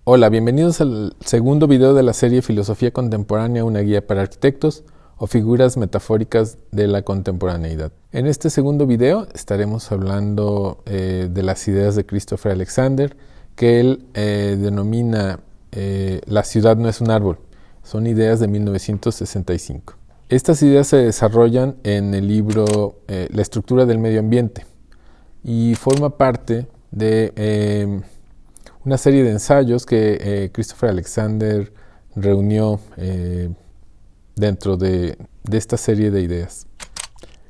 Hola, bienvenidos al segundo video de la serie Filosofía Contemporánea, una guía para arquitectos o figuras metafóricas de la contemporaneidad. En este segundo video estaremos hablando de las ideas de Christopher Alexander, que él denomina La ciudad no es un árbol. Son ideas de 1965. Estas ideas se desarrollan en el libro La estructura del medio ambiente y forma parte de una serie de ensayos que Christopher Alexander reunió dentro de esta serie de ideas.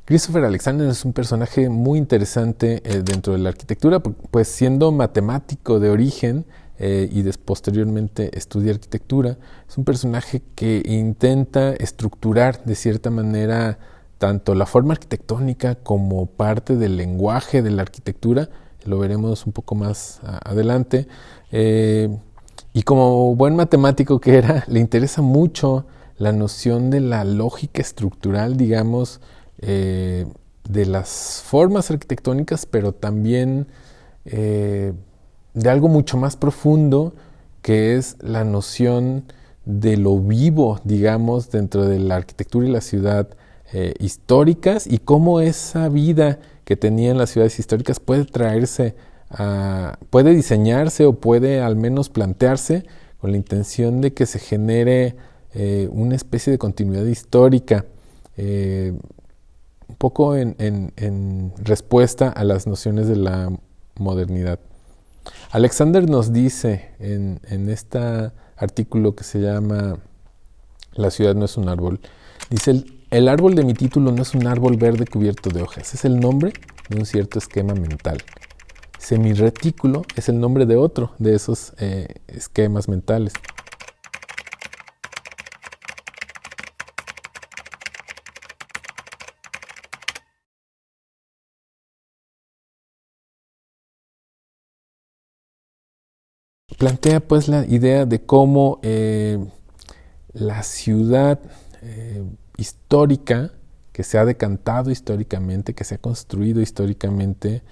Christopher Alexander es un personaje muy interesante dentro de la arquitectura, pues siendo matemático de origen y posteriormente estudia arquitectura, es un personaje que intenta estructurar de cierta manera tanto la forma arquitectónica como parte del lenguaje de la arquitectura. Lo veremos un poco más adelante. Y como buen matemático que era, le interesa mucho la noción de la lógica estructural, digamos, de las formas arquitectónicas, pero también de algo mucho más profundo, que es la noción de lo vivo, digamos, dentro de la arquitectura y la ciudad históricas, y cómo esa vida que tenían las ciudades históricas puede puede diseñarse o puede al menos plantearse con la intención de que se genere una especie de continuidad histórica, un poco en respuesta a las nociones de la modernidad. Alexander nos dice en este artículo que se llama La ciudad no es un árbol, dice: el árbol de mi título no es un árbol verde cubierto de hojas, es el nombre de un cierto esquema mental. Semirretículo es el nombre de otro de esos esquemas mentales. Plantea pues la idea de cómo la ciudad histórica, que se ha decantado históricamente, que se ha construido históricamente,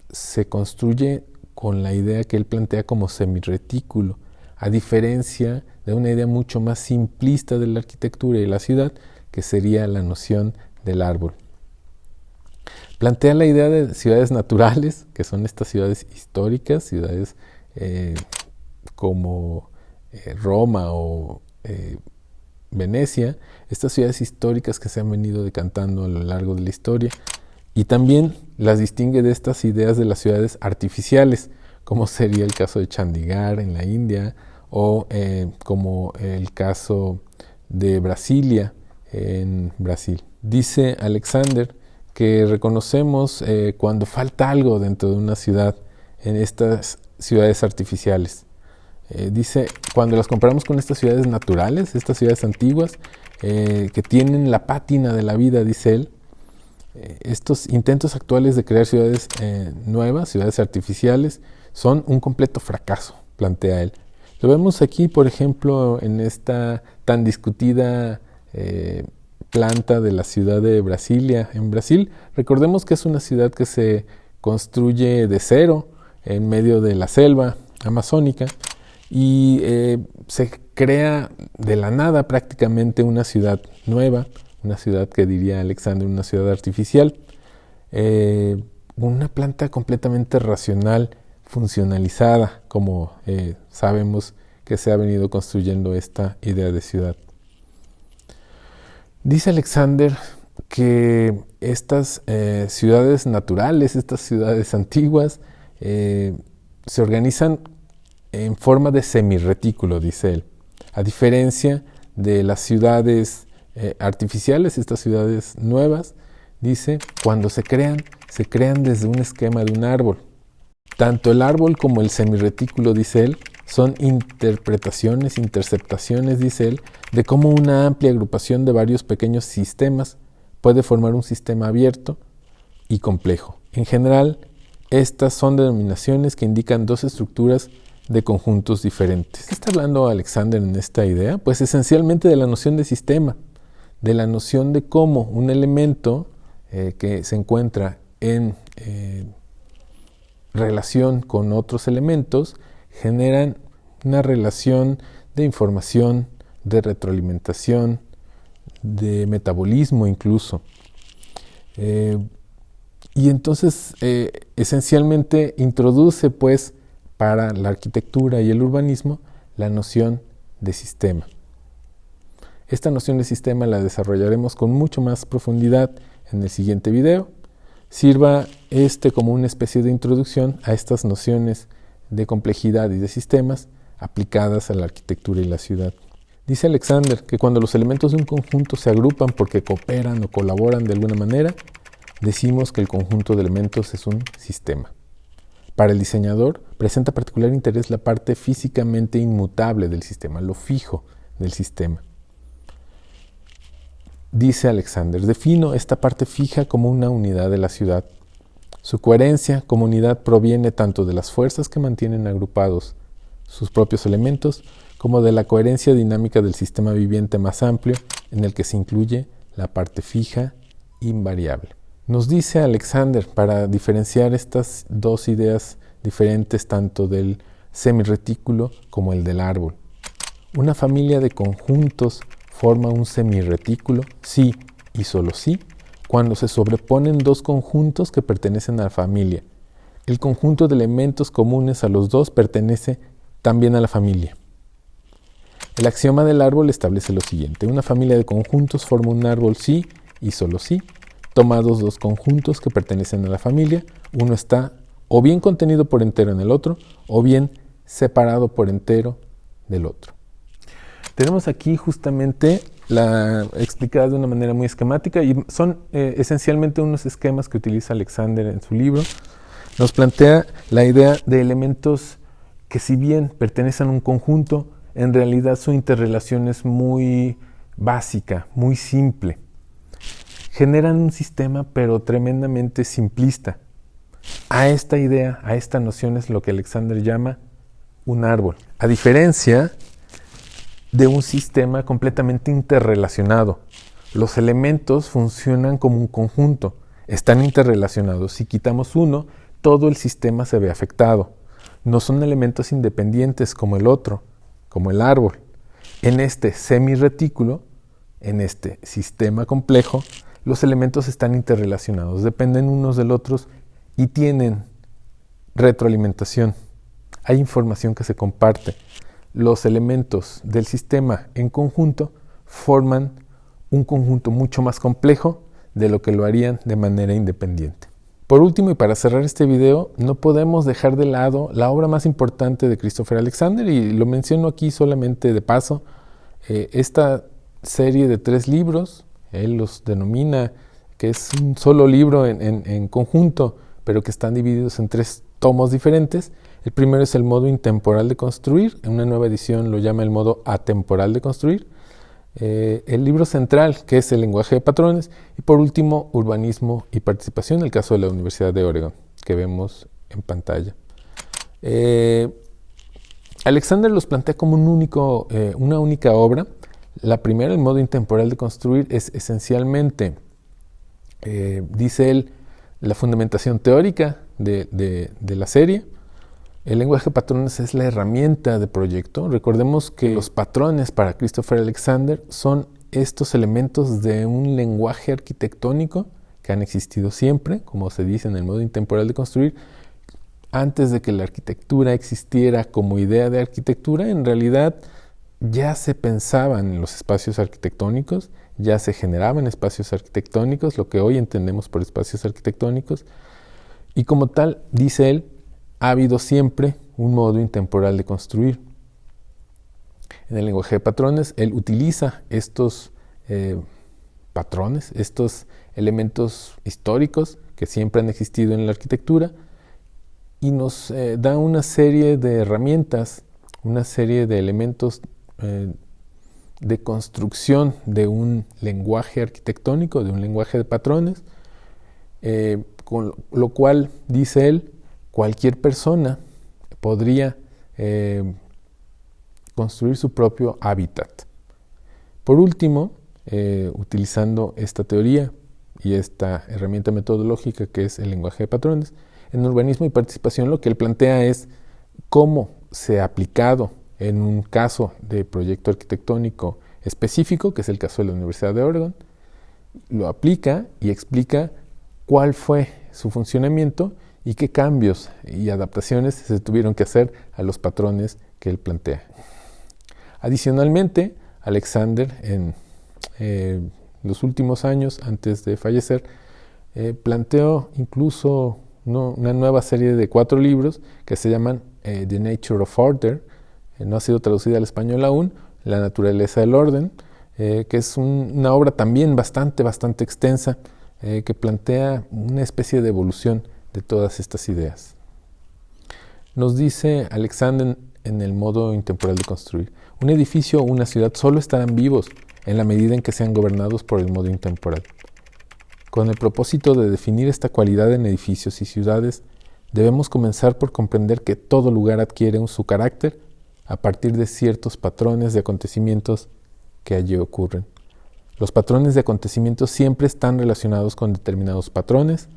se construye con la idea que él plantea como semirretículo, a diferencia de una idea mucho más simplista de la arquitectura y la ciudad, que sería la noción del árbol. Plantea la idea de ciudades naturales, que son estas ciudades históricas, ciudades como Roma o Venecia, estas ciudades históricas que se han venido decantando a lo largo de la historia, y también las distingue de estas ideas de las ciudades artificiales, como sería el caso de Chandigarh en la India, o como el caso de Brasilia en Brasil. Dice Alexander que reconocemos cuando falta algo dentro de una ciudad en estas ciudades artificiales. Dice, cuando las comparamos con estas ciudades naturales, estas ciudades antiguas, que tienen la pátina de la vida, dice él, estos intentos actuales de crear ciudades nuevas, ciudades artificiales, son un completo fracaso, plantea él. Lo vemos aquí, por ejemplo, en esta tan discutida planta de la ciudad de Brasilia, en Brasil. Recordemos que es una ciudad que se construye de cero en medio de la selva amazónica, y se crea de la nada prácticamente una ciudad nueva, una ciudad que diría Alexander, una ciudad artificial, una planta completamente racional, funcionalizada, como sabemos que se ha venido construyendo esta idea de ciudad. Dice Alexander que estas ciudades naturales, estas ciudades antiguas, se organizan en forma de semirretículo, dice él, a diferencia de las ciudades artificiales, estas ciudades nuevas, dice, cuando se crean desde un esquema de un árbol. Tanto el árbol como el semirretículo, dice él, son interpretaciones, interceptaciones, dice él, de cómo una amplia agrupación de varios pequeños sistemas puede formar un sistema abierto y complejo. En general, estas son denominaciones que indican dos estructuras de conjuntos diferentes. ¿Qué está hablando Alexander en esta idea? Pues esencialmente de la noción de sistema, de la noción de cómo un elemento que se encuentra en relación con otros elementos generan una relación de información, de retroalimentación, de metabolismo incluso. Y entonces esencialmente introduce pues para la arquitectura y el urbanismo la noción de sistema. Esta noción de sistema la desarrollaremos con mucho más profundidad en el siguiente video. Sirva como una especie de introducción a estas nociones de complejidad y de sistemas aplicadas a la arquitectura y la ciudad. Dice Alexander que cuando los elementos de un conjunto se agrupan porque cooperan o colaboran de alguna manera, decimos que el conjunto de elementos es un sistema. Para el diseñador, presenta particular interés la parte físicamente inmutable del sistema, lo fijo del sistema. Dice Alexander, defino esta parte fija como una unidad de la ciudad. Su coherencia como unidad proviene tanto de las fuerzas que mantienen agrupados sus propios elementos, como de la coherencia dinámica del sistema viviente más amplio en el que se incluye la parte fija invariable. Nos dice Alexander, para diferenciar estas dos ideas diferentes tanto del semirretículo como el del árbol. Una familia de conjuntos forma un semirretículo si y solo si cuando se sobreponen dos conjuntos que pertenecen a la familia. El conjunto de elementos comunes a los dos pertenece también a la familia. El axioma del árbol establece lo siguiente: una familia de conjuntos forma un árbol si y solo si, tomados dos conjuntos que pertenecen a la familia, uno está o bien contenido por entero en el otro, o bien separado por entero del otro. Tenemos aquí justamente explicada de una manera muy esquemática, y son esencialmente unos esquemas que utiliza Alexander en su libro. Nos plantea la idea de elementos que, si bien pertenecen a un conjunto, en realidad su interrelación es muy básica, muy simple. Generan un sistema, pero tremendamente simplista. A esta idea, a esta noción es lo que Alexander llama un árbol. A diferencia de un sistema completamente interrelacionado. Los elementos funcionan como un conjunto, están interrelacionados. Si quitamos uno, todo el sistema se ve afectado. No son elementos independientes como el otro, como el árbol. En este semirretículo, en este sistema complejo, los elementos están interrelacionados, dependen unos del otros y tienen retroalimentación. Hay información que se comparte. Los elementos del sistema en conjunto forman un conjunto mucho más complejo de lo que lo harían de manera independiente. Por último, y para cerrar este video, no podemos dejar de lado la obra más importante de Christopher Alexander, y lo menciono aquí solamente de paso. Esta serie de 3 libros, él los denomina que es un solo libro en conjunto, pero que están divididos en 3 tomos diferentes. El primero es el modo intemporal de construir, en una nueva edición lo llama el modo atemporal de construir. El libro central, que es el lenguaje de patrones, y por último, urbanismo y participación, el caso de la Universidad de Oregon, que vemos en pantalla. Alexander los plantea como una única obra. La primera, el modo intemporal de construir, es esencialmente, dice él, la fundamentación teórica de la serie. El lenguaje de patrones es la herramienta de proyecto. Recordemos que los patrones para Christopher Alexander son estos elementos de un lenguaje arquitectónico que han existido siempre, como se dice en el modo intemporal de construir. Antes de que la arquitectura existiera como idea de arquitectura, en realidad ya se pensaban en los espacios arquitectónicos, ya se generaban espacios arquitectónicos, lo que hoy entendemos por espacios arquitectónicos, y como tal, dice él, ha habido siempre un modo intemporal de construir. En el lenguaje de patrones, él utiliza estos patrones, estos elementos históricos que siempre han existido en la arquitectura, y nos da una serie de herramientas, una serie de elementos de construcción de un lenguaje arquitectónico, de un lenguaje de patrones, con lo cual, dice él, cualquier persona podría construir su propio hábitat. Por último, utilizando esta teoría y esta herramienta metodológica que es el lenguaje de patrones, en urbanismo y participación lo que él plantea es cómo se ha aplicado en un caso de proyecto arquitectónico específico, que es el caso de la Universidad de Oregon, lo aplica y explica cuál fue su funcionamiento y qué cambios y adaptaciones se tuvieron que hacer a los patrones que él plantea. Adicionalmente, Alexander en los últimos años, antes de fallecer, planteó incluso una nueva serie de 4 libros que se llaman The Nature of Order, no ha sido traducida al español aún, La naturaleza del orden, que es una obra también bastante extensa, que plantea una especie de evolución de todas estas ideas. Nos dice Alexander en el modo intemporal de construir: un edificio o una ciudad solo estarán vivos en la medida en que sean gobernados por el modo intemporal. Con el propósito de definir esta cualidad en edificios y ciudades, debemos comenzar por comprender que todo lugar adquiere su carácter a partir de ciertos patrones de acontecimientos que allí ocurren. Los patrones de acontecimientos siempre están relacionados con determinados patrones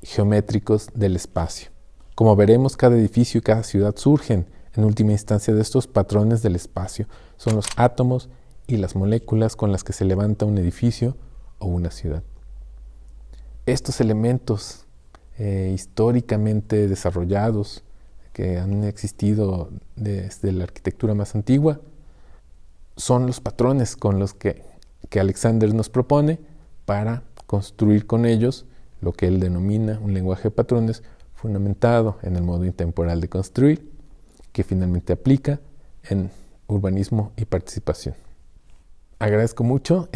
geométricos del espacio. Como veremos, cada edificio y cada ciudad surgen en última instancia de estos patrones del espacio. Son los átomos y las moléculas con las que se levanta un edificio o una ciudad. Estos elementos históricamente desarrollados, que han existido desde la arquitectura más antigua, son los patrones con los que Alexander nos propone para construir con ellos lo que él denomina un lenguaje de patrones fundamentado en el modo intemporal de construir, que finalmente aplica en urbanismo y participación. Agradezco mucho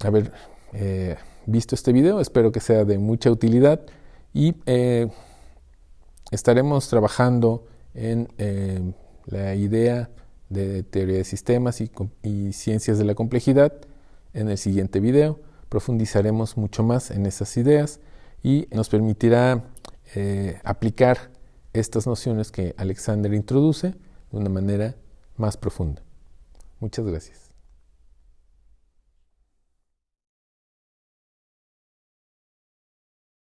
haber visto este video, espero que sea de mucha utilidad y estaremos trabajando en la idea de teoría de sistemas y ciencias de la complejidad. En el siguiente video profundizaremos mucho más en esas ideas y nos permitirá aplicar estas nociones que Alexander introduce de una manera más profunda. Muchas gracias.